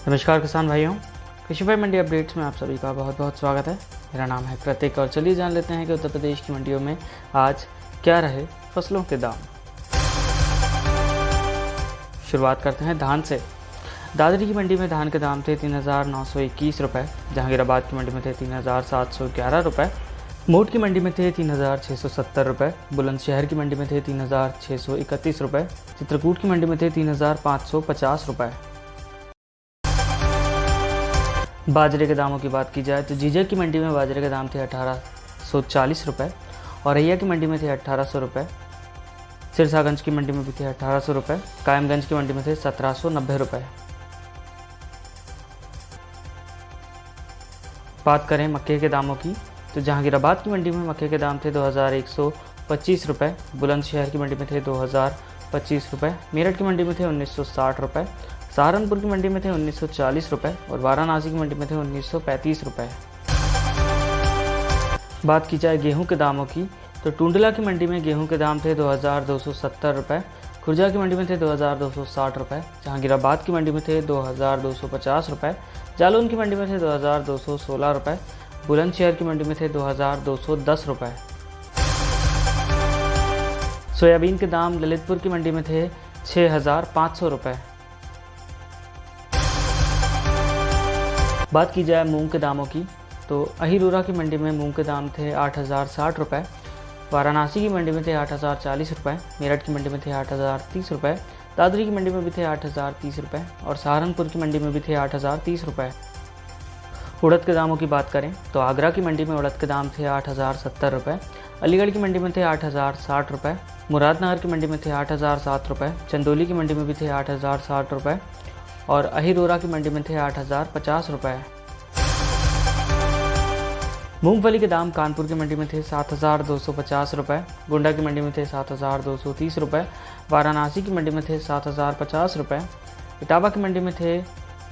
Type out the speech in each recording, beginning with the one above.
नमस्कार किसान भाइयों, कृषि भाई मंडी अपडेट्स में आप सभी का बहुत बहुत स्वागत है। मेरा नाम है प्रतीक और चलिए जान लेते हैं कि उत्तर प्रदेश की मंडियों में आज क्या रहे फसलों के दाम। शुरुआत करते हैं धान से। दादरी की मंडी में धान के दाम थे 3,921 रुपये, जहांगीराबाद की मंडी में थे 3,711 रुपये, मोट की मंडी में थे 3,670 रुपये, बुलंदशहर की मंडी में थे 3,631 रुपये, चित्रकूट की मंडी में थे 3,550 रुपये। बाजरे के दामों की बात की जाए तो जीजा की मंडी में बाजरे के दाम थे 1,840 रुपये, औरैया की मंडी में थे 1,800 रुपये, सिरसागंज की मंडी में भी थे 1,800 रुपये, कायमगंज की मंडी में थे 1,790 रुपये। बात करें मक्के के दामों की तो जहांगीराबाद की मंडी में मक्के के दाम थे 2,125 रुपये, बुलंदशहर की मंडी में थे 2,025 रुपये, मेरठ की मंडी में थे 1,960 रुपये, सहारनपुर की मंडी में थे 1,940 रुपये और वाराणसी की मंडी में थे 1,935 रुपये। बात की जाए गेहूं के दामों की तो टुंडला की मंडी में गेहूं के दाम थे 2,270 रुपये, खुर्जा की मंडी में थे 2,260 रुपये, जहांगीराबाद की मंडी में थे 2,250 रुपये, जालौन की मंडी में थे 2,216 रुपये, बुलंदशहर की मंडी में थे 2,210 रुपये। सोयाबीन के दाम ललितपुर की मंडी में थे 6,500 रुपये। बात की जाए मूंग के दामों की तो अहिरोरा की मंडी में मूंग के दाम थे 8,060 रुपये, वाराणसी की मंडी में थे 8,040 रुपये, मेरठ की मंडी में थे 8,030 रुपये, दादरी की मंडी में भी थे 8,030 रुपये और सहारनपुर की मंडी में भी थे 8,030 रुपये। उड़द के दामों की बात करें तो आगरा की मंडी में उड़द के दाम थे 8,070 रुपये, अलीगढ़ की मंडी में थे 8,060 रुपये, मुरादनगर की मंडी में थे 8,007 रुपये, चंदौली की मंडी में भी थे 8,060 रुपये और अहिरोरा की मंडी में थे 8,050 रुपये। मूंगफली के दाम कानपुर की मंडी में थे 7,250 रुपये, गोंडा की मंडी में थे 7,230 रुपये, वाराणसी की मंडी में थे 7,050 रुपये, इटावा की मंडी में थे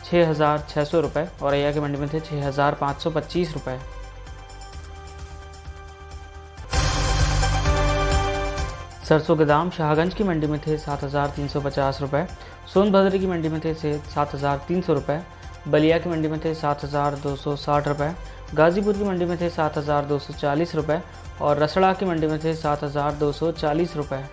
6,600 रुपये और औरैया की मंडी में थे 6,525 रुपये। सरसों के दाम शाहगंज की मंडी में थे 7,350 रुपये, सोनभद्र की मंडी में थे 7,300 रुपये, बलिया की मंडी में थे 7,260 रुपये, गाजीपुर की मंडी में थे 7,240 रुपये और रसड़ा की मंडी में थे 7,240 रुपये।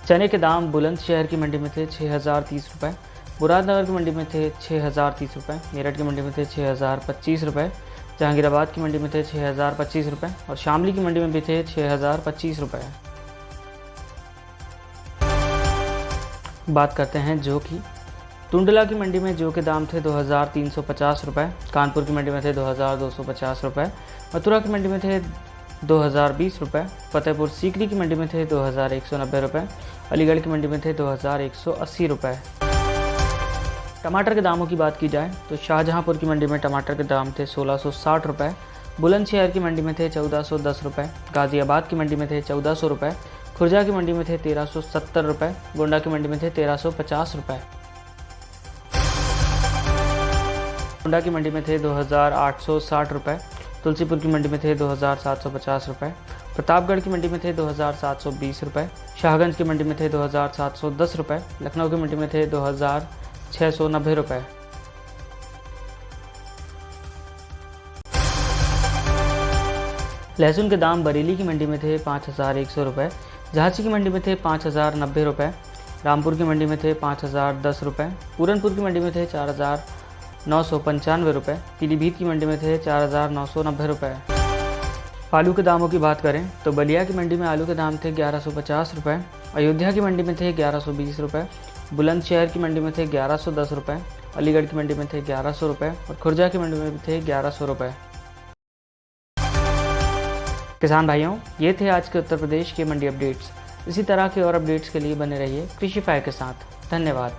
चने के दाम बुलंदशहर की मंडी में थे 6,030 रुपये, मुरादनगर की मंडी में थे 6,030 रुपये, मेरठ की मंडी में थे 6,025 रुपये, जहांगीराबाद की मंडी में थे 6,025 रुपये और शामली की मंडी में भी थे 6,025 रुपये। बात करते हैं जौ की। टुंडला की मंडी में जौ के दाम थे 2,350 रुपये, कानपुर की मंडी में थे 2,250 रुपये, मथुरा की मंडी में थे 2,020 रुपये, फतेहपुर सीकरी की मंडी में थे 2,190 रुपये, अलीगढ़ की मंडी में थे 2,180 रुपये। टमाटर के दामों की बात की जाए तो शाहजहांपुर की मंडी में टमाटर के दाम थे 1,660 रुपये, बुलंदशहर की मंडी में थे 1,410 रुपये, गाज़ियाबाद की मंडी में थे 1,400 रुपये, खुर्जा की मंडी में थे 1,370 रुपये, गोंडा की मंडी में थे 1,350 रुपये, गोंडा की मंडी में थे 2,860 रुपये, तुलसीपुर की मंडी में थे 2,750 रुपये, प्रतापगढ़ की मंडी में थे 2,720 रुपये, शाहगंज की मंडी में थे 2,710 रुपये, लखनऊ की मंडी में थे 2,690 रुपये। लहसुन के दाम बरेली की मंडी में थे 5,100 रुपये, झांसी की मंडी में थे 5,090 रुपये, रामपुर की मंडी में थे 5,010 रुपये, पूरनपुर की मंडी में थे 4,995 रुपये, पीलीभीत की मंडी में थे 4,990 रुपये। आलू के दामों की बात करें तो बलिया की मंडी में आलू के दाम थे 1,150 रुपये, अयोध्या की मंडी में थे 1,120 रुपये, बुलंदशहर की मंडी में थे 1,110 रुपये, अलीगढ़ की मंडी में थे 1,100 रुपये और खुर्जा की मंडी में भी थे 1,100 रुपये। किसान भाइयों, ये थे आज के उत्तर प्रदेश के मंडी अपडेट्स। इसी तरह के और अपडेट्स के लिए बने रहिए कृषि फायर के साथ। धन्यवाद।